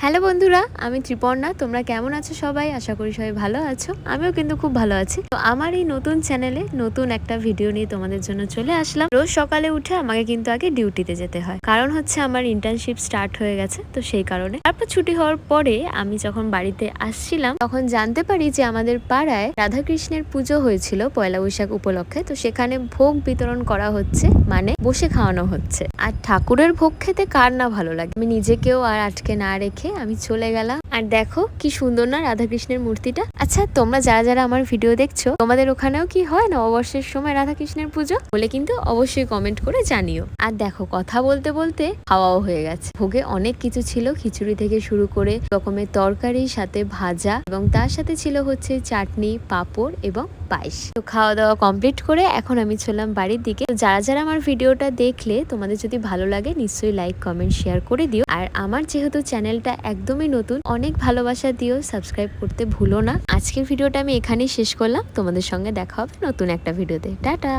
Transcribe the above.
Hello বন্ধুরা, আমি ত্রিপর্ণা। তোমরা কেমন আছো সবাই? আশা করি সবাই ভালো আছো। আমিও কিন্তু খুব ভালো আছি। তো আমার এই নতুন চ্যানেলে নতুন একটা ভিডিও নিয়ে তোমাদের জন্য চলে আসলাম। রোজ সকালে উঠে আমাকে কিন্তু আগে ডিউটিতে যেতে হয়, কারণ হচ্ছে আমার ইন্টার্নশিপ স্টার্ট হয়ে গেছে। তো সেই কারণে তারপর ছুটি হওয়ার পরে আমি যখন বাড়িতে আসছিলাম তখন জানতে পারি যে আমাদের পাড়ায় রাধাকৃষ্ণের পুজো হয়েছিল পয়লা বৈশাখ উপলক্ষে। তো সেখানে ভোগ বিতরণ করা হচ্ছে, মানে বসে খাওয়ানো হচ্ছে। আর ঠাকুরের ভোগ খেতে কার না ভালো লাগে। আমি নিজেকেও আর আটকে না রেখে আমি চলে গেলাম। আর দেখো কি সুন্দর না রাধাকৃষ্ণের মূর্তিটা। আচ্ছা, তোমরা যারা যারা আমার ভিডিও দেখছো, তোমাদের ওখানেও কি হয় নববর্ষের সময় রাধাকৃষ্ণের পুজো? বলে কিন্তু অবশ্যই কমেন্ট করে জানিও। আর দেখো, কথা বলতে বলতে খাওয়াও হয়ে গেছে। ভোগে অনেক কিছু ছিল, খিচুড়ি থেকে শুরু করে রকমের তরকারি, সাথে ভাজা, এবং তার সাথে ছিল হচ্ছে চাটনি, পাঁপড় এবং পায়েস। তো খাওয়া দাওয়া কমপ্লিট করে এখন আমি চললাম বাড়ির দিকে। তো যারা যারা আমার ভিডিওটা দেখলে, তোমাদের যদি ভালো লাগে নিশ্চয়ই লাইক, কমেন্ট, শেয়ার করে দিও। আর আমার যেহেতু চ্যানেলটা একদমই নতুন, অনেক ভালোবাসা দিও, সাবস্ক্রাইব করতে ভুলো না। আজকের ভিডিওটা আমি এখানেই শেষ করলাম। তোমাদের সঙ্গে দেখা হবে নতুন একটা ভিডিওতে। টাটা।